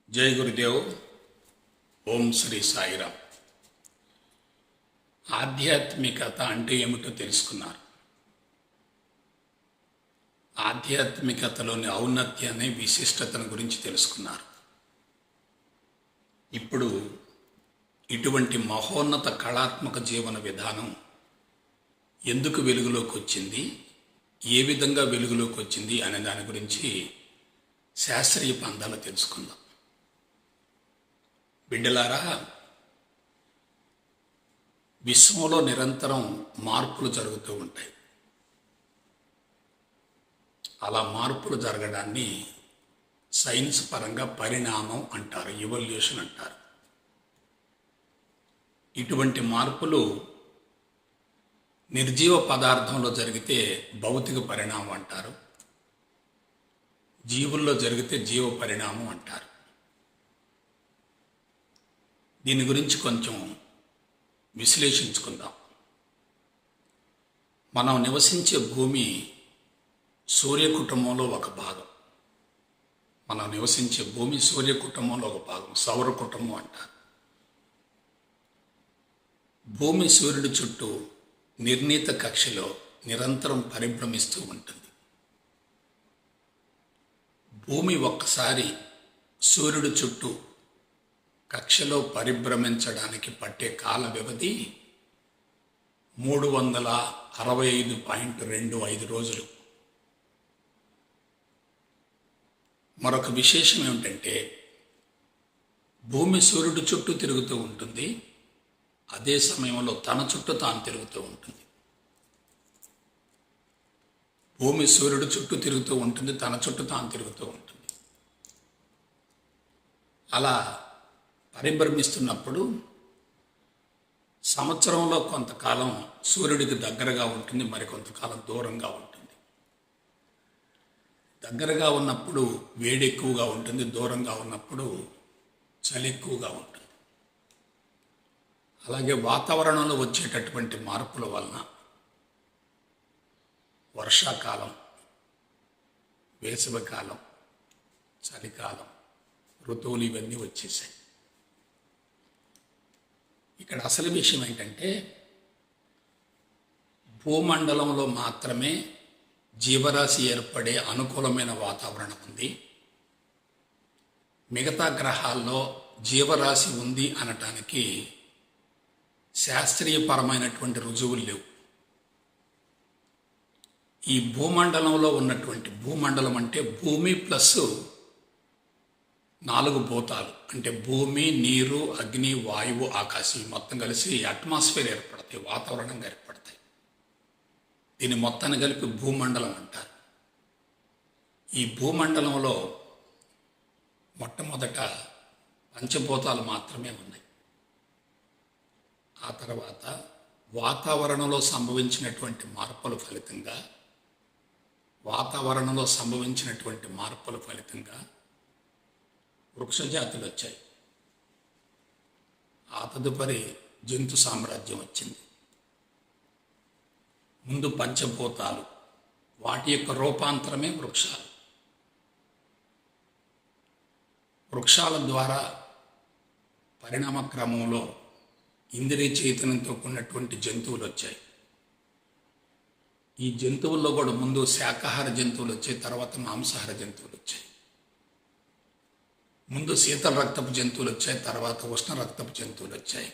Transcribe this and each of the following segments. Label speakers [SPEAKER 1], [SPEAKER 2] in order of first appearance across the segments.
[SPEAKER 1] జై గురుదేవ్. ఓం శ్రీ సాయిరామ్. ఆధ్యాత్మికత అంటే ఏమిటో తెలుసుకున్నారు. ఆధ్యాత్మికతలోని ఔన్నత్యాన్ని, విశిష్టతను గురించి తెలుసుకున్నారు. ఇప్పుడు ఇటువంటి మహోన్నత కళాత్మక జీవన విధానం ఎందుకు వెలుగులోకి వచ్చింది, ఏ విధంగా వెలుగులోకి వచ్చింది అనే దాని గురించి శాస్త్రీయ పందాలు తెలుసుకుందాం. బిడ్డలారా, విశ్వంలో నిరంతరం మార్పులు జరుగుతూ ఉంటాయి. అలా మార్పులు జరగడాన్ని సైన్స్ పరంగా పరిణామం అంటారు, ఎవల్యూషన్ అంటారు. ఇటువంటి మార్పులు నిర్జీవ పదార్థంలో జరిగితే భౌతిక పరిణామం అంటారు, జీవుల్లో జరిగితే జీవ పరిణామం అంటారు. దీని గురించి కొంచెం విశ్లేషించుకుందాం. మనం నివసించే భూమి సూర్య కుటుంబంలో ఒక భాగం. మనం నివసించే భూమి సూర్య కుటుంబంలో ఒక భాగం, సౌర కుటుంబం అంటారు. భూమి సూర్యుడి చుట్టూ నిర్ణీత కక్షలో నిరంతరం పరిభ్రమిస్తూ ఉంటుంది. భూమి ఒక్కసారి సూర్యుడి చుట్టూ కక్షలో పరిభ్రమించడానికి పట్టే కాల వ్యవధి 365.25 రోజులు. మరొక విశేషం ఏమిటంటే, భూమి సూర్యుడి చుట్టూ తిరుగుతూ ఉంటుంది, అదే సమయంలో తన చుట్టూ తాను తిరుగుతూ ఉంటుంది. భూమి సూర్యుడి చుట్టూ తిరుగుతూ ఉంటుంది, తన చుట్టూ తాను తిరుగుతూ ఉంటుంది. అలా పరిభ్రమిస్తున్నప్పుడు సంవత్సరంలో కొంతకాలం సూర్యుడికి దగ్గరగా ఉంటుంది, మరికొంతకాలం దూరంగా ఉంటుంది. దగ్గరగా ఉన్నప్పుడు వేడి ఎక్కువగా ఉంటుంది, దూరంగా ఉన్నప్పుడు చలి ఎక్కువగా ఉంటుంది. అలాగే వాతావరణంలో వచ్చేటటువంటి మార్పుల వలన వర్షాకాలం, వేసవికాలం, చలికాలం, ఋతువులు ఇవన్నీ వచ్చేసాయి. ఇక్కడ అసలు విషయం ఏంటంటే, భూమండలంలో మాత్రమే జీవరాశి ఏర్పడే అనుకూలమైన వాతావరణం ఉంది. మిగతా గ్రహాల్లో జీవరాశి ఉంది అనటానికి శాస్త్రీయపరమైనటువంటి రుజువులు లేవు. ఈ భూమండలంలో ఉన్నటువంటి, భూమండలం అంటే భూమి ప్లస్ 4 భూతాలు, అంటే భూమి, నీరు, అగ్ని, వాయువు, ఆకాశం మొత్తం కలిసి అట్మాస్ఫియర్ ఏర్పడతాయి, వాతావరణంగా ఏర్పడతాయి. దీన్ని మొత్తాన్ని కలిపి భూమండలం అంటారు. ఈ భూమండలంలో మొట్టమొదట పంచభూతాలు మాత్రమే ఉన్నాయి. ఆ తర్వాత వాతావరణంలో సంభవించినటువంటి మార్పుల ఫలితంగా వృక్షజాతులు వచ్చాయి. ఆ తదుపరి జంతు సామ్రాజ్యం వచ్చింది. ముందు పంచభూతాలు, వాటి యొక్క రూపాంతరమే వృక్షాలు. వృక్షాల ద్వారా పరిణామ క్రమంలో ఇంద్రియ చైతన్యంతో కూడినటువంటి జంతువులు వచ్చాయి. ఈ జంతువుల్లో కూడా ముందు శాకాహార జంతువులు వచ్చాయి, తర్వాత మాంసాహార జంతువులు వచ్చాయి. ముందు శీతల రక్తపు జంతువులు వచ్చాయి, తర్వాత ఉష్ణ రక్తపు జంతువులు వచ్చాయి.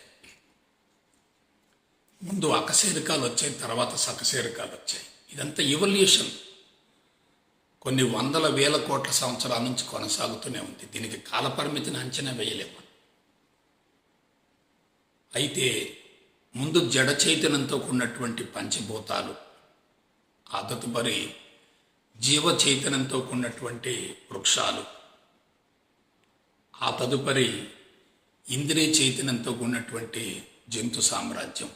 [SPEAKER 1] ముందు అకశేరుకాలు వచ్చాయి, తర్వాత సకశేరుకాలు వచ్చాయి. ఇదంతా ఎవల్యూషన్ కొన్ని వందల వేల కోట్ల సంవత్సరాల నుంచి కొనసాగుతూనే ఉంది. దీనికి కాలపరిమితిని అంచనా వేయలేము. అయితే ముందు జడ చైతన్యంతో కూడినటువంటి పంచభూతాలు, ఆ తదుపరి జీవ చైతన్యంతో కూడినటువంటి వృక్షాలు, ఆ తదుపరి ఇంద్రియ చైతన్యంతో కూడినటువంటి జంతు సామ్రాజ్యం,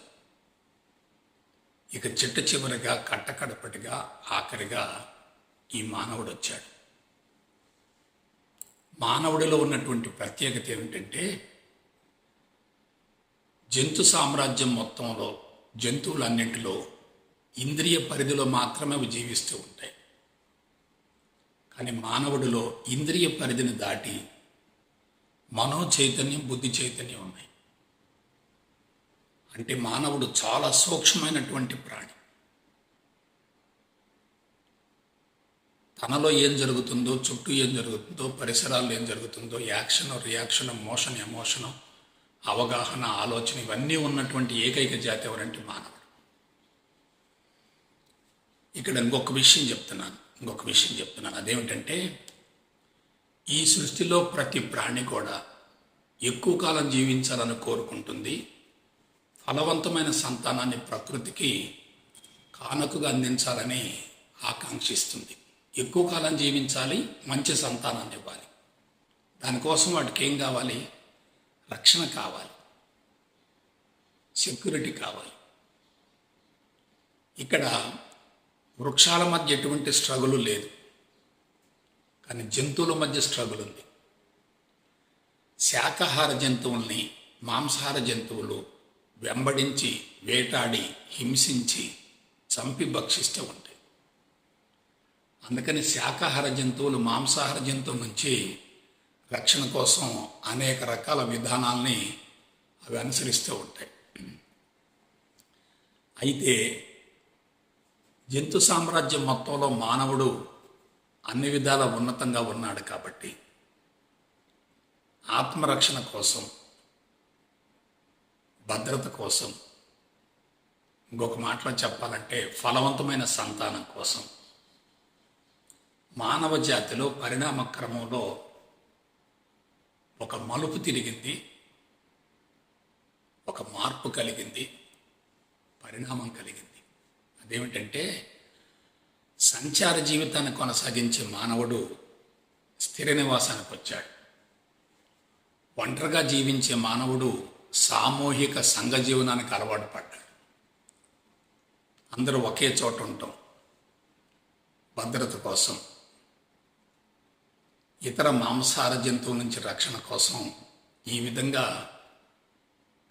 [SPEAKER 1] ఇక చిట్ట చివరిగా కట్టకడపటిగా ఆఖరిగా ఈ మానవుడు వచ్చాడు. మానవుడిలో ఉన్నటువంటి ప్రత్యేకత ఏమిటంటే, జంతు సామ్రాజ్యం మొత్తంలో జంతువులన్నింటిలో ఇంద్రియ పరిధిలో మాత్రమే అవి జీవిస్తూ ఉంటాయి. కానీ మానవుడిలో ఇంద్రియ పరిధిని దాటి మనో చైతన్యం, బుద్ధి చైతన్యం ఉన్నాయి. అంటే మానవుడు చాలా సూక్ష్మమైనటువంటి ప్రాణి. తనలో ఏం జరుగుతుందో, చుట్టూ ఏం జరుగుతుందో, పరిసరాల్లో ఏం జరుగుతుందో, యాక్షన్, రియాక్షన్, మోషన్, ఎమోషను, అవగాహన, ఆలోచన ఇవన్నీ ఉన్నటువంటి ఏకైక జాతి ఎవరంటే మానవుడు. ఇక్కడ ఇంకొక విషయం చెప్తున్నాను. అదేమిటంటే ఈ సృష్టిలో ప్రతి ప్రాణి కూడా ఎక్కువ కాలం జీవించాలని కోరుకుంటుంది. ఫలవంతమైన సంతానాన్ని ప్రకృతికి కానుకగా అందించాలని ఆకాంక్షిస్తుంది. ఎక్కువ కాలం జీవించాలి, మంచి సంతానాన్ని ఇవ్వాలి. దానికోసం వాటికి ఏం కావాలి? రక్షణ కావాలి, సెక్యూరిటీ కావాలి. ఇక్కడ వృక్షాల మధ్య ఎటువంటి స్ట్రగుల్ లేదు, కానీ జంతువుల మధ్య స్ట్రగుల్ ఉంది. శాకాహార జంతువుల్ని మాంసాహార జంతువులు వెంబడించి, వేటాడి, హింసించి, చంపి భక్షిస్తూ ఉంటాయి. అందుకని శాకాహార జంతువులు మాంసాహార జంతువుల నుంచి రక్షణ కోసం అనేక రకాల విధానాల్ని అవి అనుసరిస్తూ ఉంటాయి. అయితే జంతు సామ్రాజ్యం మొత్తంలో మానవుడు అన్ని విధాల ఉన్నతంగా ఉన్నాడు కాబట్టి ఆత్మరక్షణ కోసం, భద్రత కోసం, ఇంకొక మాటలో చెప్పాలంటే ఫలవంతమైన సంతానం కోసం మానవ జాతిలో పరిణామ క్రమంలో ఒక మలుపు తిరిగింది, ఒక మార్పు కలిగింది, పరిణామం కలిగింది. అదేమిటంటే సంచార జీవితాన్ని కొనసాగించే మానవుడు స్థిర నివాసానికి వచ్చాడు. ఒంటరిగా జీవించే మానవుడు సామూహిక సంఘ జీవనానికి అలవాటు పడ్డాడు. అందరూ ఒకే చోట ఉంటాం, భద్రత కోసం, ఇతర మాంసాహార జంతువుల నుంచి రక్షణ కోసం ఈ విధంగా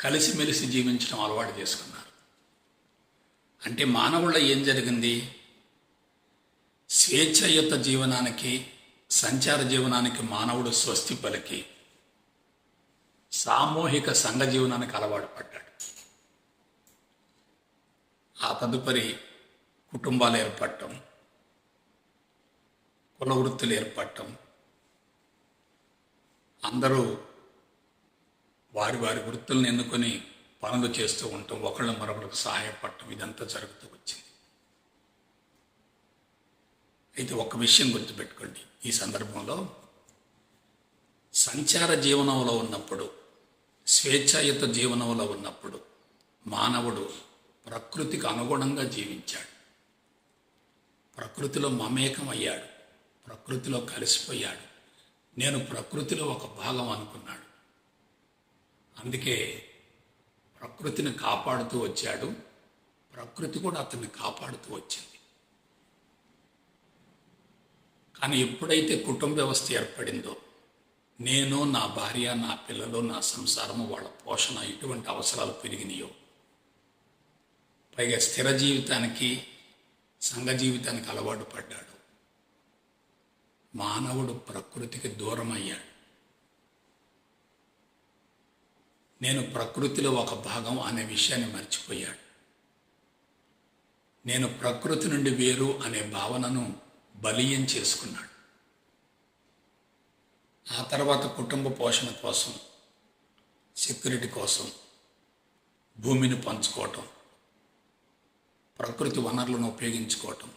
[SPEAKER 1] కలిసిమెలిసి జీవించడం అలవాటు చేసుకున్నారు. అంటే మానవుల్లో ఏం జరిగింది? స్వేచ్ఛయుత జీవనానికి, సంచార జీవనానికి మానవుడు స్వస్తి పలికి సామూహిక సంఘ జీవనానికి అలవాటు పడ్డాడు. ఆ తదుపరి కుటుంబాలు ఏర్పడటం, కుల వృత్తులు ఏర్పడటం, అందరూ వారి వారి వృత్తులను ఎన్నుకొని పనులు చేస్తూ ఉంటాం, ఒకళ్ళు మరొకరికి సహాయపడటం, ఇదంతా జరుగుతూ వచ్చింది. అయితే ఒక విషయం గుర్తుపెట్టుకోండి, ఈ సందర్భంలో సంచార జీవనంలో ఉన్నప్పుడు, స్వేచ్ఛాయుత జీవనంలో ఉన్నప్పుడు మానవుడు ప్రకృతికి అనుగుణంగా జీవించాడు. ప్రకృతిలో మమేకం అయ్యాడు, ప్రకృతిలో కలిసిపోయాడు. నేను ప్రకృతిలో ఒక భాగం అనుకున్నాడు. అందుకే ప్రకృతిని కాపాడుతూ వచ్చాడు, ప్రకృతి కూడా అతన్ని కాపాడుతూ వచ్చింది. కానీ ఎప్పుడైతే కుటుంబ వ్యవస్థ ఏర్పడిందో, నేను, నా భార్య, నా పిల్లలు, నా సంసారము, వాళ్ళ పోషణ, ఇటువంటి అవసరాలు పెరిగినాయో, పైగా స్థిర జీవితానికి, సంఘ జీవితానికి అలవాటు పడ్డాడు, మానవుడు ప్రకృతికి దూరం అయ్యాడు. నేను ప్రకృతిలో ఒక భాగం అనే విషయాన్ని మర్చిపోయాడు. నేను ప్రకృతి నుండి వేరు అనే భావనను బలీయం చేసుకున్నాడు. ఆ తర్వాత కుటుంబ పోషణ కోసం, సెక్యూరిటీ కోసం భూమిని పంచుకోవటం, ప్రకృతి వనరులను ఉపయోగించుకోవటం,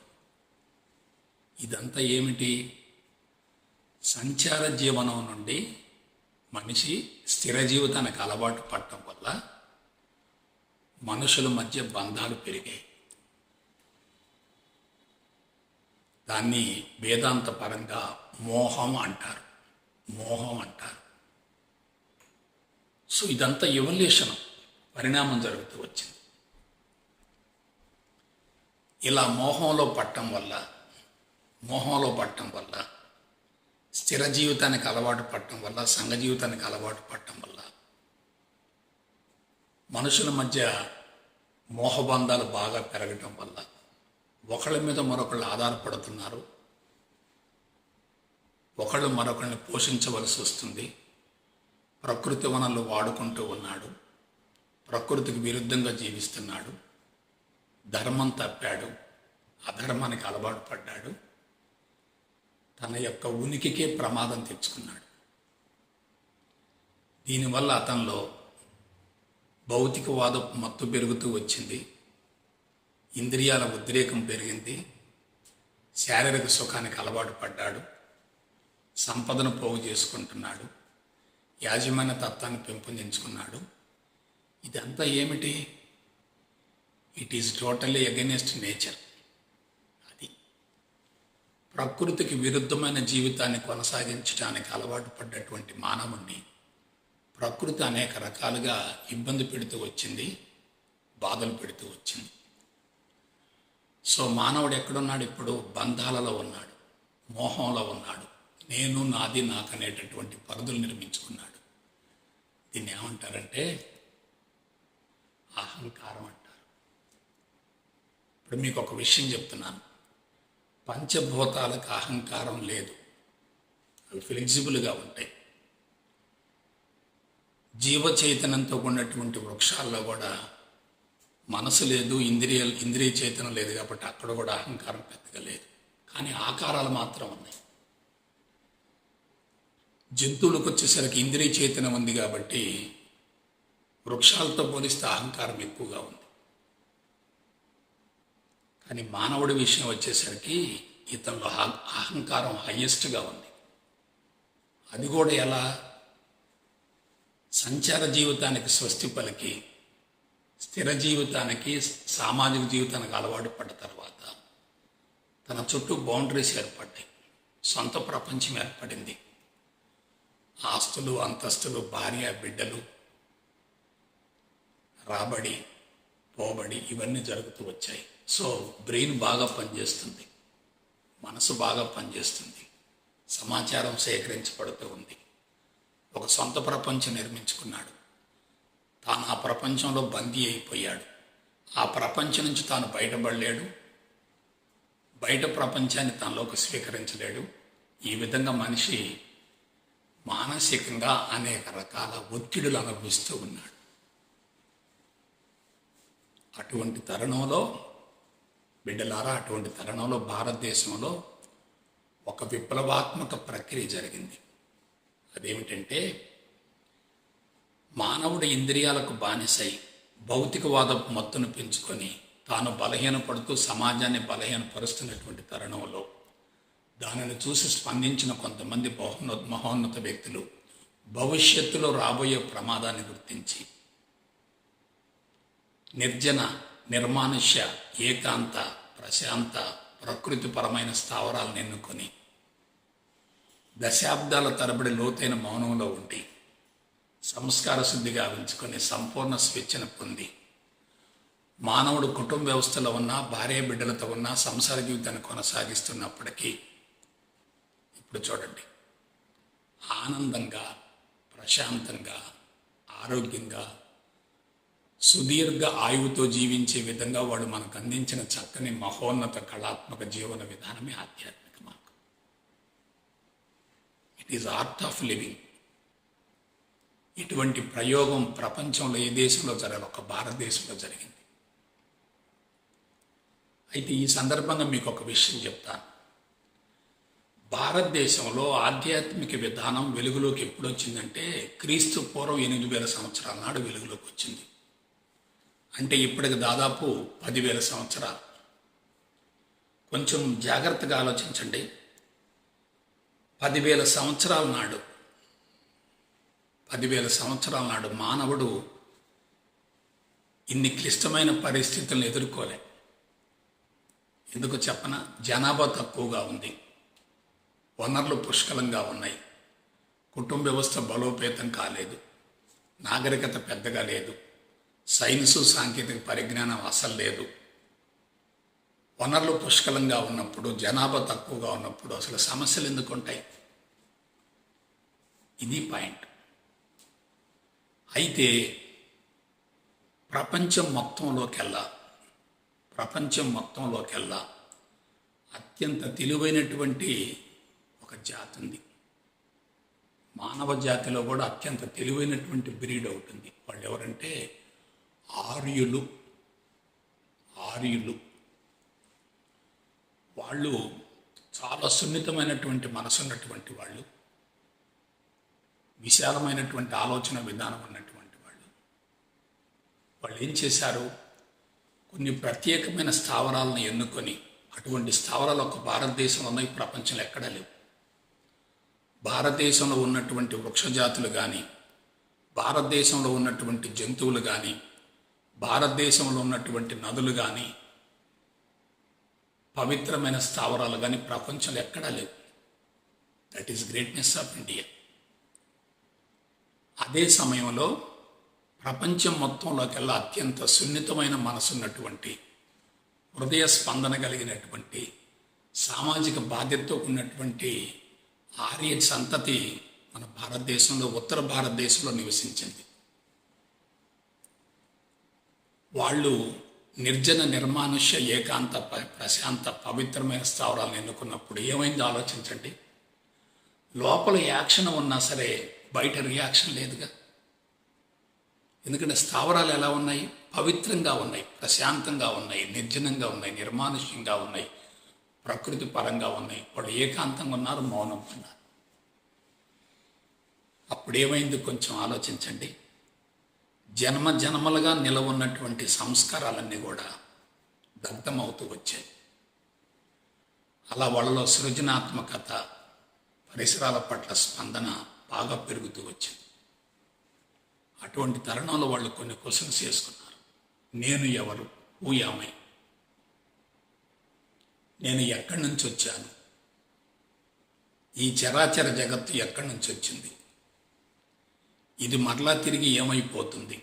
[SPEAKER 1] ఇదంతా ఏమిటి? సంచార జీవనం నుండి మనిషి స్థిర జీవితానికి అలవాటు పడటం వల్ల మనుషుల మధ్య బంధాలు పెరిగాయి. దాన్ని వేదాంత పరంగా మోహం అంటారు. సో ఇదంతా ఎవల్యూషన్, పరిణామం జరుగుతూ వచ్చింది. ఇలా మోహంలో పట్టడం వల్ల, స్థిర జీవితానికి అలవాటు పడటం వల్ల, సంఘ జీవితానికి అలవాటు పడటం వల్ల మనుషుల మధ్య మోహబంధాలు బాగా పెరగటం వల్ల ఒకళ్ళ మీద మరొకళ్ళు ఆధారపడుతున్నారు, ఒకళ్ళు మరొకళ్ళని పోషించవలసి వస్తుంది. ప్రకృతి వనరులు వాడుకుంటూ ఉన్నాడు, ప్రకృతికి విరుద్ధంగా జీవిస్తున్నాడు, ధర్మం తప్పాడు, అధర్మానికి అలవాటు పడ్డాడు, తన యొక్క ఉనికికే ప్రమాదం తెచ్చుకున్నాడు. దీనివల్ల అతనిలో భౌతికవాద మత్తు పెరుగుతూ వచ్చింది, ఇంద్రియాల ఉద్రేకం పెరిగింది, శారీరక సుఖానికి అలవాటు పడ్డాడు, సంపదను పోగు చేసుకుంటున్నాడు, యాజమాన్య తత్వాన్ని పెంపొందించుకున్నాడు. ఇదంతా ఏమిటి? It is totally against nature. అది ప్రకృతికి విరుద్ధమైన జీవితాన్ని కొనసాగించడానికి అలవాటు పడ్డటువంటి మానవుణ్ణి ప్రకృతి అనేక రకాలుగా ఇబ్బంది పెడుతూ వచ్చింది, బాధలు పెడుతూ వచ్చింది. సో మానవుడు ఎక్కడున్నాడు? ఇప్పుడు బంధాలలో ఉన్నాడు, మోహంలో ఉన్నాడు, నేను నాది నాకు అనేటటువంటి పరిధులు నిర్మించుకున్నాడు. దీన్ని ఏమంటారంటే అహంకారం అంటారు. ఇప్పుడు మీకు ఒక విషయం చెప్తున్నాను. పంచభూతాలకు అహంకారం లేదు, అవి ఫ్లెక్సిబుల్గా ఉంటాయి. జీవ చైతన్యంతో ఉన్నటువంటి వృక్షాల్లో కూడా మనసు లేదు, ఇంద్రియ చైతన్యం లేదు, కాబట్టి అక్కడ కూడా అహంకారం పెద్దగా లేదు. కానీ ఆకారాలు మాత్రం ఉన్నాయి. జంతువులకు వచ్చేసరికి ఇంద్రియ చైతన్యం ఉంది కాబట్టి వృక్షాలతో పోలిస్తే అహంకారం ఎక్కువగా ఉంది. కానీ మానవుడి విషయం వచ్చేసరికి ఇతనిలో అహంకారం హయ్యెస్ట్గా ఉంది. అది కూడా ఎలా? సంచార జీవితానికి స్వస్తి పలికి స్థిర జీవితానికి, సామాజిక జీవితానికి అలవాటు పడ్డ తర్వాత తన చుట్టూ బౌండరీస్ ఏర్పడ్డాయి, సొంత ప్రపంచం ఏర్పడింది. ఆస్తులు, అంతస్తులు, భార్య, బిడ్డలు, రాబడి, పోబడి ఇవన్నీ జరుగుతూ వచ్చాయి. సో బ్రెయిన్ బాగా పనిచేస్తుంది, మనసు బాగా పనిచేస్తుంది, సమాచారం సేకరించబడుతూ ఉంది. ఒక సొంత ప్రపంచం నిర్మించుకున్నాడు. తాను ఆ ప్రపంచంలో బందీ అయిపోయాడు. ఆ ప్రపంచం నుంచి తాను బయటపడలేడు, బయట ప్రపంచాన్ని తనలోకి స్వీకరించలేడు. ఈ విధంగా మనిషి మానసికంగా అనేక రకాల ఒత్తిడులు అనుభవిస్తూ ఉన్నాడు. అటువంటి తరుణంలో బిడ్డలారా, అటువంటి తరుణంలో భారతదేశంలో ఒక విప్లవాత్మక ప్రక్రియ జరిగింది. అదేమిటంటే మానవుడి ఇంద్రియాలకు బానిసై భౌతికవాద మత్తును పెంచుకొని తాను బలహీనపడుతూ సమాజాన్ని బలహీనపరుస్తున్నటువంటి తరుణంలో దానిని చూసి స్పందించిన కొంతమంది మహోన్నత వ్యక్తులు భవిష్యత్తులో రాబోయే ప్రమాదాన్ని గుర్తించి నిర్జన, నిర్మానుష్య, ఏకాంత, ప్రశాంత, ప్రకృతిపరమైన స్థావరాలను ఎన్నుకొని దశాబ్దాల తరబడి లోతైన మౌనంలో ఉండి సంస్కార శుద్ధి గావించుకొని సంపూర్ణ స్వేచ్ఛను పొంది మానవుడు కుటుంబ వ్యవస్థలో ఉన్న భార్య బిడ్డలతో ఉన్న సంసార జీవితాన్ని కొనసాగిస్తున్నప్పటికీ ఇప్పుడు చూడండి, ఆనందంగా, ప్రశాంతంగా, ఆరోగ్యంగా, సుదీర్ఘ ఆయువుతో జీవించే విధంగా వాడు మనకు అందించిన చక్కని మహోన్నత కళాత్మక జీవన విధానమే ఆధ్యాత్మిక మార్గం. It is art of living. ఇటువంటి ప్రయోగం ప్రపంచంలో ఏ దేశంలో జరగదు, ఒక భారతదేశంలో జరిగింది. అయితే ఈ సందర్భంగా మీకు ఒక విషయం చెప్తాను. భారతదేశంలో ఆధ్యాత్మిక విధానం వెలుగులోకి ఎప్పుడు వచ్చిందంటే క్రీస్తు పూర్వం 8,000 సంవత్సరాల నాడు వెలుగులోకి వచ్చింది. అంటే ఇప్పటికి దాదాపు 10,000 సంవత్సరాలు. కొంచెం జాగ్రత్తగా ఆలోచించండి. 10,000 సంవత్సరాల నాడు మానవుడు ఇన్ని క్లిష్టమైన పరిస్థితులను ఎదుర్కోలే. ఎందుకు చెప్పన? జనాభా తక్కువగా ఉంది, వనరులు పుష్కలంగా ఉన్నాయి, కుటుంబ వ్యవస్థ బలోపేతం కాలేదు, నాగరికత పెద్దగా లేదు, సైన్సు సాంకేతిక పరిజ్ఞానం అసలు లేదు. వనరులు పుష్కలంగా ఉన్నప్పుడు, జనాభా తక్కువగా ఉన్నప్పుడు అసలు సమస్యలు ఎందుకు ఉంటాయి? ఇది పాయింట్. అయితే ప్రపంచం మొత్తంలోకెల్లా అత్యంత తెలివైనటువంటి ఒక జాతి ఉంది, మానవ జాతిలో కూడా అత్యంత తెలివైనటువంటి బ్రీడ్ అవుతుంది. వాళ్ళు ఎవరంటే ఆర్యులు. ఆర్యులు వాళ్ళు చాలా సున్నితమైనటువంటి మనసు ఉన్నటువంటి వాళ్ళు, విశాలమైనటువంటి ఆలోచన విధానం ఉన్నటువంటి వాళ్ళు. వాళ్ళు ఏం చేశారు, కొన్ని ప్రత్యేకమైన స్థావరాలను ఎన్నుకొని, అటువంటి స్థావరాలు ఒక భారతదేశంలో ఉన్నాయి, ప్రపంచంలో ఎక్కడా లేవు. భారతదేశంలో ఉన్నటువంటి వృక్షజాతులు కానీ, భారతదేశంలో ఉన్నటువంటి జంతువులు కానీ, భారతదేశంలో ఉన్నటువంటి నదులు కానీ, పవిత్రమైన స్థావరాలు కానీ ప్రపంచంలో ఎక్కడా లేవు. That is greatness of India. అదే సమయంలో ప్రపంచం మొత్తంలోకెల్లా అత్యంత సున్నితమైన మనసున్నటువంటి, హృదయ స్పందన కలిగినటువంటి, సామాజిక బాధ్యతతో ఉన్నటువంటి ఆర్య సంతతి మన భారతదేశంలో, ఉత్తర భారతదేశంలో నివసించింది. వాళ్ళు నిర్జన నిర్మానుష్య ఏకాంత ప్రశాంత పవిత్రమైన స్థావరాలను ఎన్నుకున్నప్పుడు ఏమైందో ఆలోచించండి. లోపల యాక్షన్ ఉన్నా సరే బయట రియాక్షన్ లేదుగా. ఎందుకంటే స్థావరాలు ఎలా ఉన్నాయి, పవిత్రంగా ఉన్నాయి, ప్రశాంతంగా ఉన్నాయి, నిర్జనంగా ఉన్నాయి, నిర్మానుష్యంగా ఉన్నాయి, ప్రకృతి పరంగా ఉన్నాయి. వాళ్ళు ఏకాంతంగా ఉన్నారు, మౌనం ఉన్నారు. అప్పుడేమైంది కొంచెం ఆలోచించండి. జన్మ జన్మలుగా నిలవున్నటువంటి సంస్కారాలన్నీ కూడా దగ్ధమవుతూ వచ్చాయి. అలా వాళ్ళలో సృజనాత్మకత, పరిసరాల పట్ల స్పందన బాగా పెరుగుతూ వచ్చింది. అటువంటి తరుణంలో వాళ్ళు కొన్ని క్వశ్చన్స్ చేసుకున్నారు. నేను ఎవరు, హూ యామై, నేను ఎక్కడి నుంచి వచ్చాను, ఈ చరాచర జగత్తు ఎక్కడి నుంచి వచ్చింది, ఇది మరలా తిరిగి ఏమైపోతుంది,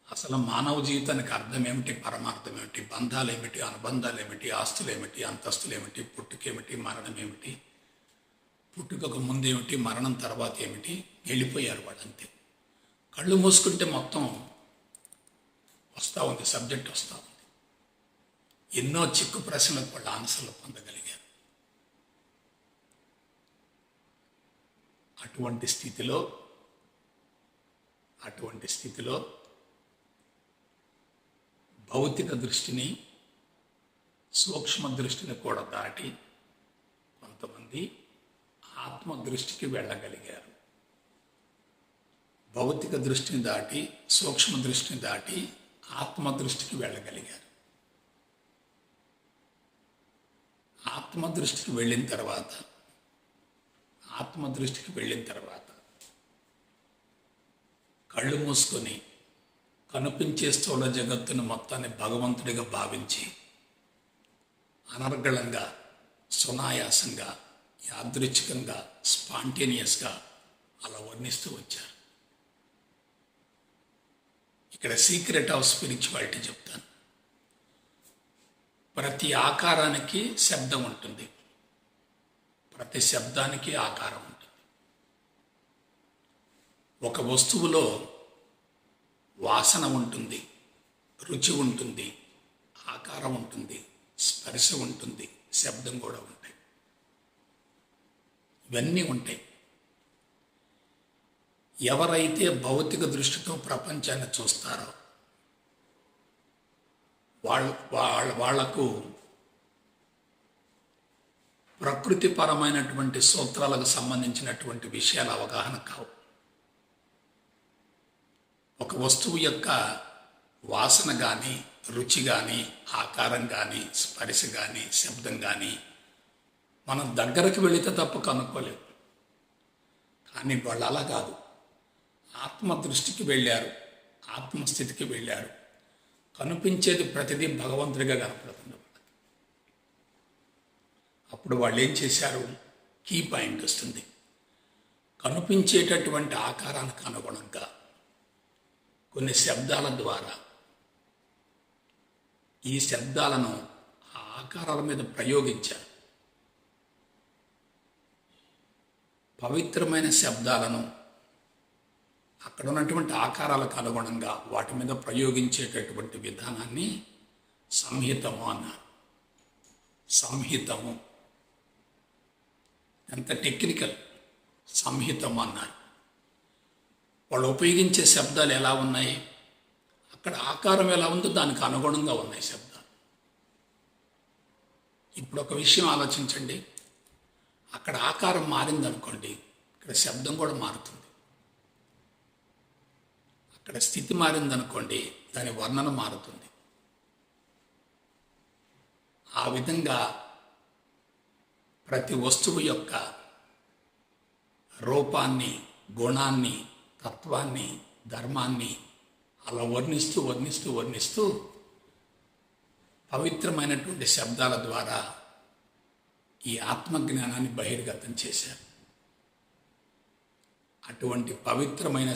[SPEAKER 1] అసలు మానవ జీవితానికి అర్థం ఏమిటి, పరమార్థం ఏమిటి, బంధాలు ఏమిటి, అనుబంధాలు ఏమిటి, ఆస్తులు ఏమిటి, అంతస్తులు ఏమిటి, పుట్టుకేమిటి, మరణం ఏమిటి, పుట్టుకకు ముందేమిటి, మరణం తర్వాత ఏమిటి, వెళ్ళిపోయారు వాళ్ళంతే. కళ్ళు మూసుకుంటే మొత్తం వస్తూ ఉంది, సబ్జెక్ట్ వస్తూ ఉంది. ఎన్నో చిక్కు ప్రశ్నలకు వాళ్ళు ఆన్సర్లు పొందగలిగారు. అటువంటి స్థితిలో భౌతిక దృష్టిని, సూక్ష్మ దృష్టిని కూడా దాటి కొంతమంది ఆత్మ దృష్టికి వెళ్ళగలిగారు. భౌతిక దృష్టిని దాటి, సూక్ష్మ దృష్టిని దాటి ఆత్మ దృష్టికి వెళ్ళగలిగారు. ఆత్మ దృష్టికి వెళ్ళిన తర్వాత కళ్ళు మూసుకొని కనిపించే స్థూల జగత్తును మొత్తాన్ని భగవంతుడిగా భావించి అనర్గళంగా, సునాయాసంగా, యాదృచ్ఛికంగా, స్పాంటేనియస్గా అలా వర్ణిస్తూ వచ్చారు. ఇక్కడ సీక్రెట్ ఆఫ్ స్పిరిచువాలిటీ చెప్తాను. ప్రతి ఆకారానికి శబ్దం ఉంటుంది, ప్రతి శబ్దానికి ఆకారం ఉంటుంది. ఒక వస్తువులో వాసన ఉంటుంది, రుచి ఉంటుంది, ఆకారం ఉంటుంది, స్పర్శ ఉంటుంది, శబ్దం కూడా ఉంటాయి. ఇవన్నీ ఉంటాయి. ఎవరైతే భౌతిక దృష్టితో ప్రపంచాన్ని చూస్తారో వాళ్లకు ప్రకృతిపరమైనటువంటి సూత్రాలకు సంబంధించినటువంటి విషయాల అవగాహన కావు. ఒక వస్తువు యొక్క వాసన కానీ, రుచి కానీ, ఆకారం కానీ, స్పర్శ కానీ, శబ్దం కానీ మనం దగ్గరకు వెళితే తప్ప కనుక్కోలేము. కానీ వాళ్ళు అలా కాదు. ఆత్మ దృష్టికి వెళ్ళారు, ఆత్మస్థితికి వెళ్ళారు. కనిపించేది ప్రతిదీ భగవంతుడిగా కనపడుతుంది. అప్పుడు వాళ్ళు ఏం చేశారు, కీ పాయింట్ వస్తుంది. కనిపించేటటువంటి ఆకారానికి అనుగుణంగా కొన్ని శబ్దాల ద్వారా ఈ శబ్దాలను ఆ ఆకారాల మీద ప్రయోగించారు. పవిత్రమైన శబ్దాలను అక్కడ ఉన్నటువంటి ఆకారాలకు అనుగుణంగా వాటి మీద ప్రయోగించేటటువంటి విధానాన్ని సంహితము అన్నారు. సంహితము ఎంత టెక్నికల్. సంహితం అన్నారు. వాళ్ళు ఉపయోగించే శబ్దాలు ఎలా ఉన్నాయి, అక్కడ ఆకారం ఎలా ఉందో దానికి అనుగుణంగా ఉన్నాయి శబ్దాలు. ఇప్పుడు ఒక విషయం ఆలోచించండి, అక్కడ ఆకారం మారిందనుకోండి, ఇక్కడ శబ్దం కూడా మారుతుంది. అక్కడ స్థితి మారిందనుకోండి, దాని వర్ణన మారుతుంది. ఆ విధంగా ప్రతి వస్తువు యొక్క రూపాన్ని, గుణాన్ని, తత్వాన్ని, ధర్మాన్ని అలా వర్ణిస్తూ వర్ణిస్తూ వర్ణిస్తూ పవిత్రమైనటువంటి శబ్దాల ద్వారా ఈ ఆత్మజ్ఞానాన్ని బహిర్గతం చేశారు. అటువంటి పవిత్రమైన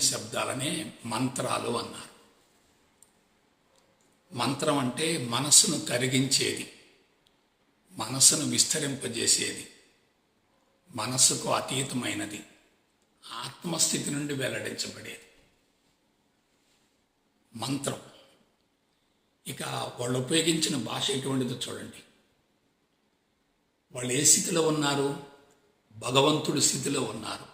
[SPEAKER 1] శబ్దాలనే మంత్రాలు అన్నారు. మంత్రం అంటే మనస్సును కరిగించేది, మనస్సును విస్తరింపజేసేది, మనస్సుకు అతీతమైనది, ఆత్మస్థితి నుండి వెల్లడించబడేది మంత్రం. ఇక వాళ్ళు ఉపయోగించిన భాష ఎటువంటిదో చూడండి. వాళ్ళు ఏ స్థితిలో ఉన్నారు? భగవంతుడి స్థితిలో ఉన్నారు.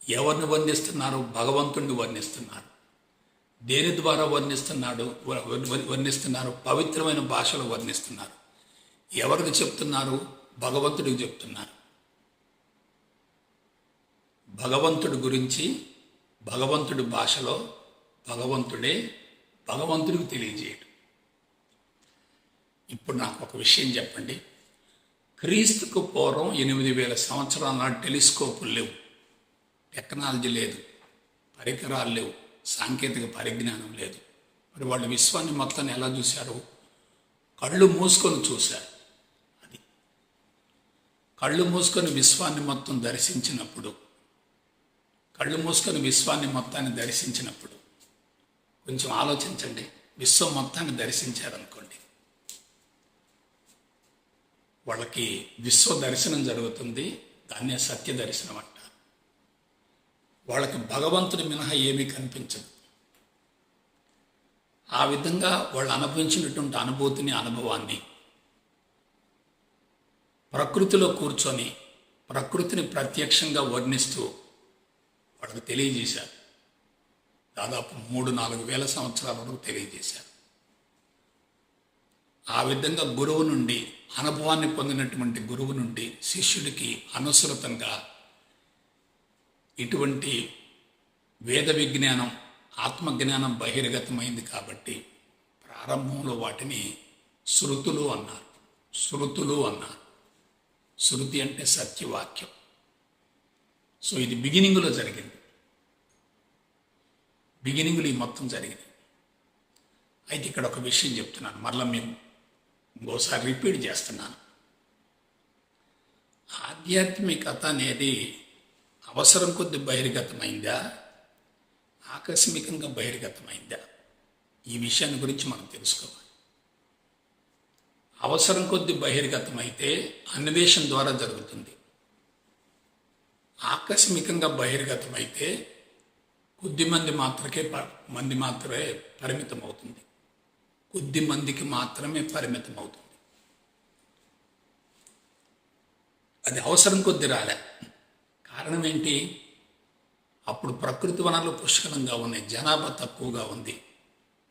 [SPEAKER 1] ఎవరిని వర్ణిస్తున్నారు? భగవంతుడిని వర్ణిస్తున్నారు. దేని ద్వారా వర్ణిస్తున్నారు? పవిత్రమైన భాషలో వర్ణిస్తున్నారు. ఎవరికి చెప్తున్నారు? భగవంతుడికి చెప్తున్నారు. భగవంతుడి గురించి భగవంతుడి భాషలో భగవంతుడికి తెలియజేయడం. ఇప్పుడు నాకు ఒక విషయం చెప్పండి. క్రీస్తుకు పూర్వం 8,000 సంవత్సరాల నాటి టెలిస్కోపులు లేవు, టెక్నాలజీ లేదు, పరికరాలు లేవు, సాంకేతిక పరిజ్ఞానం లేదు. మరి వాళ్ళు విశ్వాన్ని మొత్తాన్ని ఎలా చూశారు? కళ్ళు మూసుకొని చూశారు. అది కళ్ళు మూసుకొని విశ్వాన్ని మొత్తాన్ని దర్శించినప్పుడు కొంచెం ఆలోచించండి. విశ్వం మొత్తాన్ని దర్శించారనుకోండి, వాళ్ళకి విశ్వ దర్శనం జరుగుతుంది. దాన్నే సత్య దర్శనం అంటారు. వాళ్ళకి భగవంతుడి మినహా ఏమీ కనిపించదు. ఆ విధంగా వాళ్ళు అనుభవించినటువంటి అనుభవాన్ని ప్రకృతిలో కూర్చొని ప్రకృతిని ప్రత్యక్షంగా వర్ణిస్తూ వాళ్ళకి తెలియజేశారు. దాదాపు 3-4 వేల సంవత్సరాల వరకు తెలియజేశారు. ఆ విధంగా గురువు నుండి, అనుభవాన్ని పొందినటువంటి గురువు నుండి శిష్యుడికి అనుసృతంగా ఇటువంటి వేద విజ్ఞానం, ఆత్మజ్ఞానం బహిర్గతమైంది. కాబట్టి ప్రారంభంలో వాటిని శృతులు అన్నారు. శృతి అంటే సత్యవాక్యం. సో ఇది బిగినింగ్లో జరిగింది. బిగినింగ్లో ఈ మొత్తం జరిగింది. అయితే ఇక్కడ ఒక విషయం చెప్తున్నాను, మరలా మేము ఇంకోసారి రిపీట్ చేస్తున్నాను. ఆధ్యాత్మికత అనేది అవసరం కొద్ది బహిర్గతమైందా, ఆకస్మికంగా బహిర్గతమైందా? ఈ విషయాన్ని గురించి మనం తెలుసుకోవాలి. అవసరం కొద్ది బహిర్గతమైతే అన్వేషణ ద్వారా జరుగుతుంది. ఆకస్మికంగా బహిర్గతమైతే కొద్ది మంది మాత్రమే పరిమితం అవుతుంది. కొద్ది మందికి మాత్రమే పరిమితం అవుతుంది. అది అవసరం కొద్ది రాలే. కారణం ఏంటి? అప్పుడు ప్రకృతి వనరులు పుష్కలంగా ఉన్నాయి, జనాభా తక్కువగా ఉంది,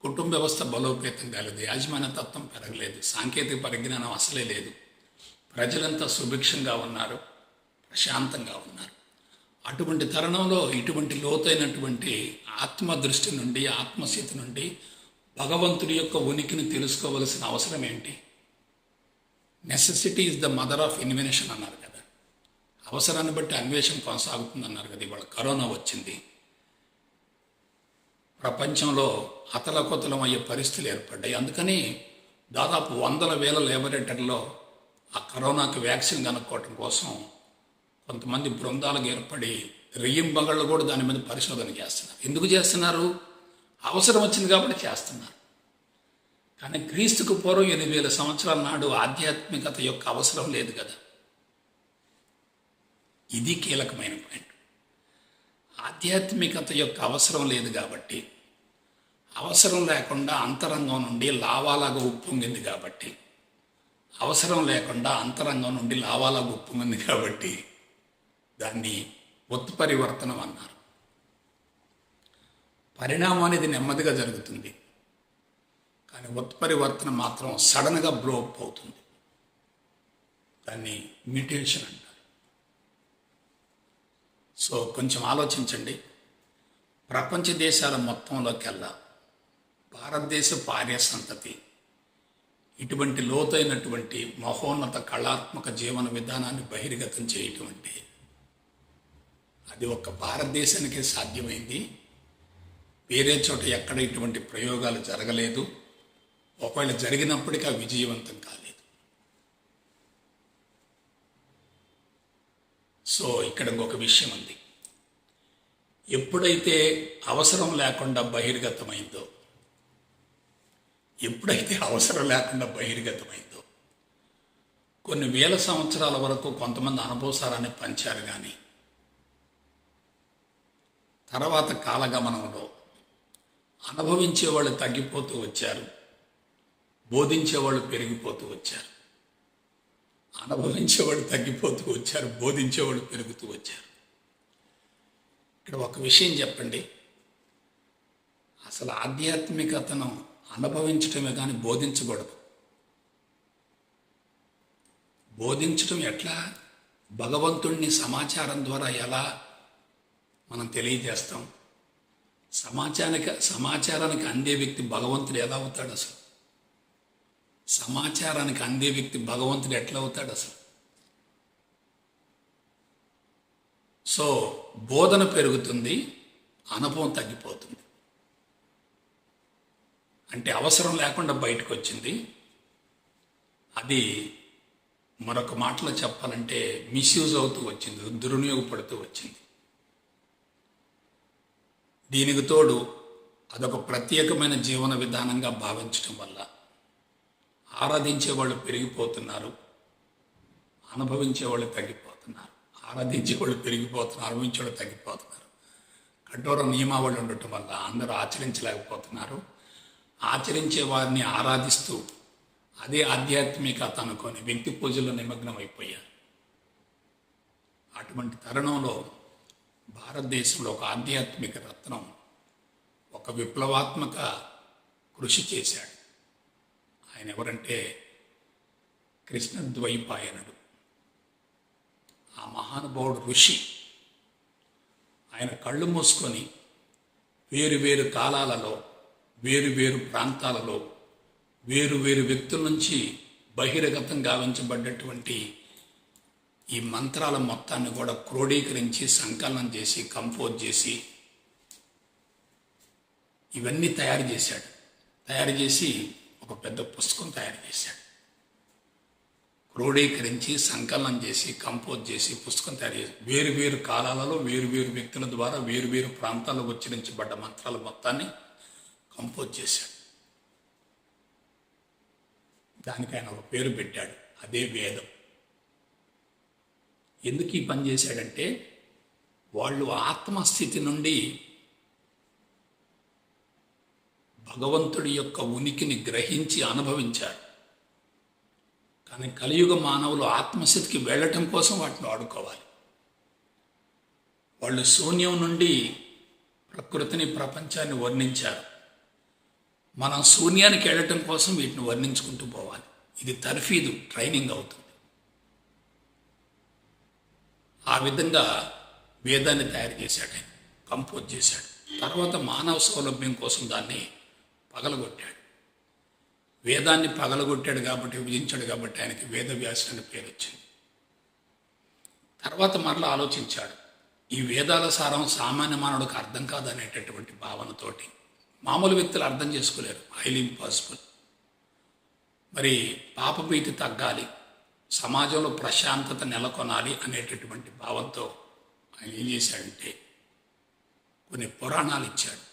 [SPEAKER 1] కుటుంబ వ్యవస్థ బలోపేతం కాలేదు, యాజమాన్య తత్వం పెరగలేదు, సాంకేతిక పరిజ్ఞానం అసలే లేదు. ప్రజలంతా సుభిక్షంగా ఉన్నారు, ప్రశాంతంగా ఉన్నారు. అటువంటి తరుణంలో ఇటువంటి లోతైనటువంటి ఆత్మ దృష్టి నుండి, ఆత్మస్థితి నుండి భగవంతుడి యొక్క ఉనికిని తెలుసుకోవలసిన అవసరం ఏంటి? Necessity is the mother of invention అన్నారు కదా. అవసరాన్ని బట్టి అన్వేషణ కొనసాగుతుంది అన్నారు కదా. ఇవాళ కరోనా వచ్చింది, ప్రపంచంలో అతలకొతలం అయ్యే పరిస్థితులు ఏర్పడ్డాయి. అందుకని దాదాపు 100,000 ల్యాబొరేటరీలో ఆ కరోనాకి వ్యాక్సిన్ కనుక్కోవటం కోసం కొంతమంది బృందాలకు ఏర్పడి రెయ్యింబగళ్ళు కూడా దాని మీద పరిశోధన చేస్తున్నారు. ఎందుకు చేస్తున్నారు? అవసరం వచ్చింది కాబట్టి చేస్తున్నారు. కానీ క్రీస్తుకు పూర్వం 8,000 సంవత్సరాల నాడు ఆధ్యాత్మికత యొక్క అవసరం లేదు కదా. ఇది కీలకమైన పాయింట్. ఆధ్యాత్మికత యొక్క అవసరం లేదు కాబట్టి, అవసరం లేకుండా అంతరంగం నుండి లావాలాగా ఉప్పొంగింది కాబట్టి, అవసరం లేకుండా అంతరంగం నుండి లావాలా గుప్పుమంది కాబట్టి దాన్ని ఉత్పరివర్తనం అన్నారు. పరిణామం అనేది నెమ్మదిగా జరుగుతుంది, కానీ ఉత్పరివర్తన మాత్రం సడన్గా బ్లో అప్ అవుతుంది. దాన్ని మ్యూటేషన్ అంటారు. సో కొంచెం ఆలోచించండి. ప్రపంచ దేశాల మొత్తంలోకెల్లా భారతదేశపు ఆర్య సంతతి ఇటువంటి లోతైనటువంటి మహోన్నత కళాత్మక జీవన విధానాన్ని బహిర్గతం చేయటం అంటే అది ఒక్క భారతదేశానికే సాధ్యమైంది. వేరే చోట ఎక్కడ ఇటువంటి ప్రయోగాలు జరగలేదు. ఒకవేళ జరిగినప్పటికీ అవి విజయవంతం కాలేదు. సో ఇక్కడ ఇంకొక విషయం ఉంది. ఎప్పుడైతే అవసరం లేకుండా బహిర్గతమైందో కొన్ని వేల సంవత్సరాల వరకు కొంతమంది అనుభవసారాన్ని పంచారు, కానీ తర్వాత కాలగమనంలో అనుభవించేవాళ్ళు తగ్గిపోతూ వచ్చారు, బోధించేవాళ్ళు పెరిగిపోతూ వచ్చారు. అనుభవించేవాళ్ళు తగ్గిపోతూ వచ్చారు, బోధించేవాళ్ళు పెరుగుతూ వచ్చారు. ఇక్కడ ఒక విషయం చెప్పండి, అసలు ఆధ్యాత్మికతను అనుభవించటమే కానీ బోధించకూడదు. బోధించటం ఎట్లా? భగవంతుణ్ణి సమాచారం ద్వారా ఎలా మనం తెలియజేస్తాం? సమాచారానికి అందే వ్యక్తి భగవంతుడు ఎలా అవుతాడు అసలు? సమాచారానికి అందే వ్యక్తి భగవంతుడు ఎట్లా అవుతాడు అసలు? సో బోధన పెరుగుతుంది, అనుభవం తగ్గిపోతుంది. అంటే అవసరం లేకుండా బయటకు వచ్చింది. అది మరొక మాటలో చెప్పాలంటే మిస్యూజ్ అవుతూ వచ్చింది, దుర్వినియోగపడుతూ వచ్చింది. దీనికి తోడు అదొక ప్రత్యేకమైన జీవన విధానంగా భావించడం వల్ల ఆరాధించే వాళ్ళు పెరిగిపోతున్నారు, అనుభవించే వాళ్ళు తగ్గిపోతున్నారు. ఆరాధించే వాళ్ళు పెరిగిపోతున్నారు, అనుభవించే వాళ్ళు తగ్గిపోతున్నారు. కఠోర నియమావళి ఉండటం వల్ల అందరూ ఆచరించలేకపోతున్నారు. ఆచరించే వారిని ఆరాధిస్తూ అదే ఆధ్యాత్మికత అనుకొని వ్యక్తి పూజల్లో నిమగ్నం అయిపోయారు. అటువంటి తరుణంలో భారతదేశంలో ఒక ఆధ్యాత్మిక రత్నం ఒక విప్లవాత్మక కృషి చేశాడు. ఆయన ఎవరంటే కృష్ణద్వైపాయనుడు. ఆ మహానుభావుడు ఋషి. ఆయన కళ్ళు మూసుకొని వేరు వేరు కాలాలలో వేరు వేరు ప్రాంతాలలో వేరు వేరు వ్యక్తుల నుంచి బహిర్గతం గావించబడ్డటువంటి ఈ మంత్రాల మొత్తాన్ని కూడా క్రోడీకరించి సంకలనం చేసి కంపోజ్ చేసి ఇవన్నీ తయారు చేసి ఒక పెద్ద పుస్తకం తయారు చేశాడు. క్రోడీకరించి సంకలనం చేసి కంపోజ్ చేసి పుస్తకం తయారు చేసి వేరు వేరు కాలాలలో వేరు వేరు వ్యక్తుల ద్వారా వేరు వేరు ప్రాంతాల్లో ఉచ్చరించబడ్డ మంత్రాల మొత్తాన్ని కంపోజ్ చేశాడు. దానికి ఆయన ఒక పేరు పెట్టాడు, అదే వేదం. ఎందుకు ఈ పని చేశాడంటే వాళ్ళు ఆత్మస్థితి నుండి భగవంతుడి యొక్క ఉనికిని గ్రహించి అనుభవించారు. కానీ కలియుగ మానవులు ఆత్మస్థితికి వెళ్ళటం కోసం వాటిని వాడుకోవాలి. వాళ్ళు శూన్యం నుండి ప్రకృతిని ప్రపంచాన్ని వర్ణించారు. మనం శూన్యానికి వెళ్ళటం కోసం వీటిని వర్ణించుకుంటూ పోవాలి. ఇది తర్ఫీదు, ట్రైనింగ్ అవుతుంది. ఆ విధంగా వేదాన్ని తయారు చేశాడు, ఆయన కంపోజ్ చేశాడు. తర్వాత మానవ సౌలభ్యం కోసం దాన్ని పగలగొట్టాడు. వేదాన్ని పగలగొట్టాడు కాబట్టి, విభజించాడు కాబట్టి ఆయనకి వేదవ్యాసుడు అనే పేరు వచ్చింది. తర్వాత మరలా ఆలోచించాడు, ఈ వేదాల సారం సామాన్య మానవుడికి అర్థం కాదనేటటువంటి భావనతోటి మామూలు వ్యక్తులు అర్థం చేసుకోలేరు, హైలీ ఇంపాసిబుల్. మరి పాపభీతి తగ్గాలి, సమాజంలో ప్రశాంతత నెలకొనాలి అనేటటువంటి భావంతో ఆయన ఏం చేశాడంటే కొన్ని పురాణాలు ఇచ్చాడు,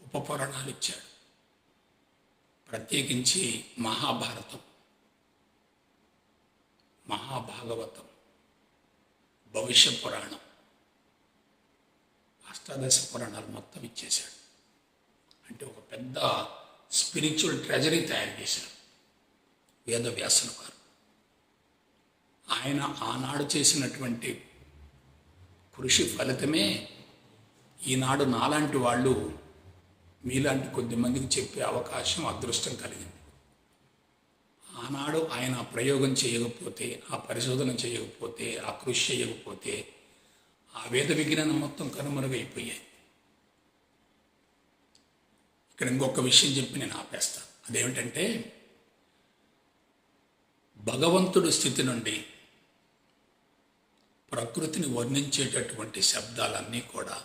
[SPEAKER 1] ఉప పురాణాలు ఇచ్చాడు. ప్రత్యేకించి మహాభారతం, మహాభాగవతం, భవిష్య పురాణం, అష్టాదశ పురాణాలు మొత్తం ఇచ్చేశాడు. అంటే ఒక పెద్ద స్పిరిచువల్ ట్రెజరీ తయారు చేశాడు. వేదవ్యాసుల వారు. ఆయన ఆనాడు చేసినటువంటి కృషి ఫలితమే ఈనాడు నాలాంటి వాళ్ళు మీలాంటి కొద్దిమందికి చెప్పే అవకాశం, అదృష్టం కలిగింది. ఆనాడు ఆయన ఆ ప్రయోగం చేయకపోతే, ఆ పరిశోధన చేయకపోతే, ఆ కృషి చేయకపోతే ఆ వేద విజ్ఞానం మొత్తం కనుమరుగైపోయాయి. ఇక్కడ ఇంకొక విషయం చెప్పి నేను ఆపేస్తాను. అదేమిటంటే, భగవంతుడి స్థితి నుండి ప్రకృతిని వర్ణించేటటువంటి శబ్దాలన్నీ కూడా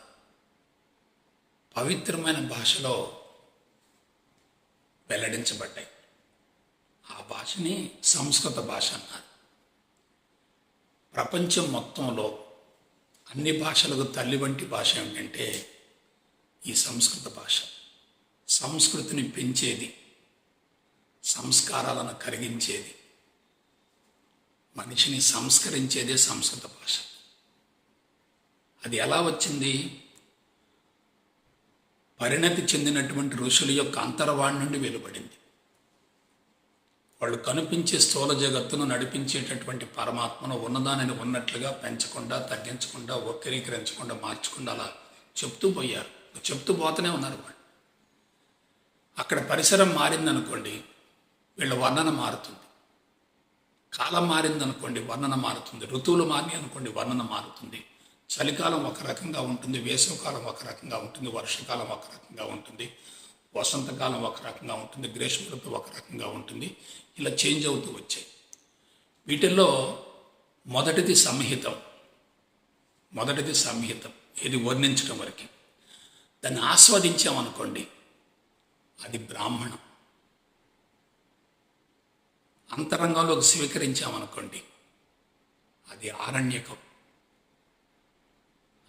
[SPEAKER 1] పవిత్రమైన భాషలో వెల్లడించబడ్డాయి. ఆ భాషని సంస్కృత భాష అన్నారు. ప్రపంచం మొత్తంలో అన్ని భాషలకు తల్లి వంటి భాష ఏమిటంటే ఈ సంస్కృత భాష. సంస్కృతిని పెంచేది, సంస్కారాలను కరిగించేది, మనిషిని సంస్కరించేదే సంస్కృత భాష. అది ఎలా వచ్చింది? పరిణతి చెందినటువంటి ఋషుల యొక్క అంతర్వాణి నుండి వెలువడింది. వాళ్ళు కనిపించే స్థూల జగత్తును నడిపించేటటువంటి పరమాత్మను ఉన్నదానిని ఉన్నట్లుగా పెంచకుండా, తగ్గించకుండా, వక్రీకరించకుండా, మార్చకుండా అలా చెప్తూ పోయారు. చెప్తూ పోతూనే ఉన్నారు వాళ్ళు. అక్కడ పరిసరం మారిందనుకోండి, వీళ్ళ వర్ణన మారుతుంది. కాలం మారిందనుకోండి, వర్ణన మారుతుంది. ఋతువులు మారినాయి అనుకోండి, వర్ణన మారుతుంది. చలికాలం ఒక రకంగా ఉంటుంది, వేసవికాలం ఒక రకంగా ఉంటుంది, వర్షాకాలం ఒక రకంగా ఉంటుంది, వసంతకాలం ఒక రకంగా ఉంటుంది, గ్రీష్మ ఋతువు ఒక రకంగా ఉంటుంది. ఇలా చేంజ్ అవుతూ వచ్చాయి. వీటిల్లో మొదటిది సంహితం. ఇది వర్ణించడం వరకు. దాన్ని ఆస్వాదించామనుకోండి, అది బ్రాహ్మణం. అంతరంగంలోకి స్వీకరించామనుకోండి, అది ఆరణ్యకం.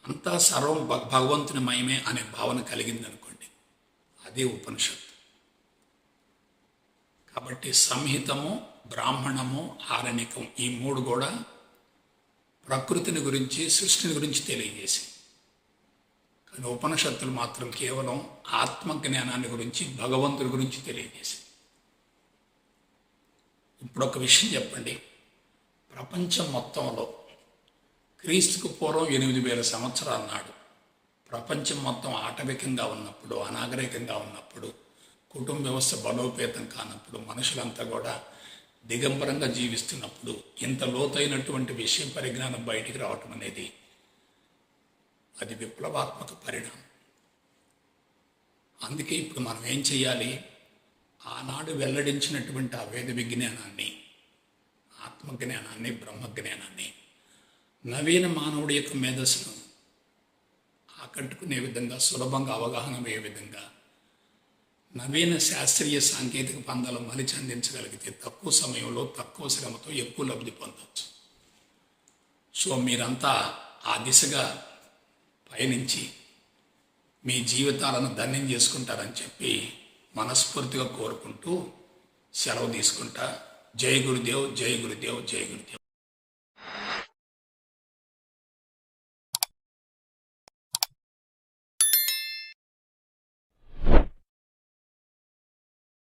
[SPEAKER 1] అంతా సర్వం భగవంతుని మయమే అనే భావన కలిగిందనుకోండి, అదే ఉపనిషత్తు. కాబట్టి సంహితము, బ్రాహ్మణము, ఆరణ్యకం ఈ మూడు కూడా ప్రకృతిని గురించి, సృష్టిని గురించి తెలియజేసి, కానీ ఉపనిషత్తులు మాత్రం కేవలం ఆత్మజ్ఞానాన్ని గురించి, భగవంతుడి గురించి తెలియజేసి. ఇప్పుడు ఒక విషయం చెప్పండి. ప్రపంచం మొత్తంలో క్రీస్తుకు పూర్వం 8000 సంవత్సరాల నాడు ప్రపంచం మొత్తం ఆటవికంగా ఉన్నప్పుడు, అనాగరికంగా ఉన్నప్పుడు, కుటుంబ వ్యవస్థ బలోపేతం కానప్పుడు, మనుషులంతా కూడా దిగంబరంగా జీవిస్తున్నప్పుడు ఇంత లోతైనటువంటి విషయ పరిజ్ఞానం బయటికి రావటం అనేది అది విప్లవాత్మక పరిణామం. అందుకే ఇప్పుడు మనం ఏం చేయాలి? ఆనాడు వెల్లడించినటువంటి ఆ వేద విజ్ఞానాన్ని, ఆత్మజ్ఞానాన్ని, బ్రహ్మజ్ఞానాన్ని నవీన మానవుడి యొక్క మేధస్సును ఆకట్టుకునే విధంగా, సులభంగా అవగాహన అయ్యే విధంగా నవీన శాస్త్రీయ సాంకేతిక పందాలు మలిచి అందించగలిగితే తక్కువ సమయంలో, తక్కువ శ్రమతో ఎక్కువ లబ్ధి పొందవచ్చు. సో మీరంతా ఆ దిశగా పయనించి మీ జీవితాలను ధన్యం చేసుకుంటారని చెప్పి మనస్ఫూర్తిగా కోరుకుంటూ సెలవు తీసుకుంటా. జై గురుదేవ్, జై గురుదేవ్, జై గురుదేవ్.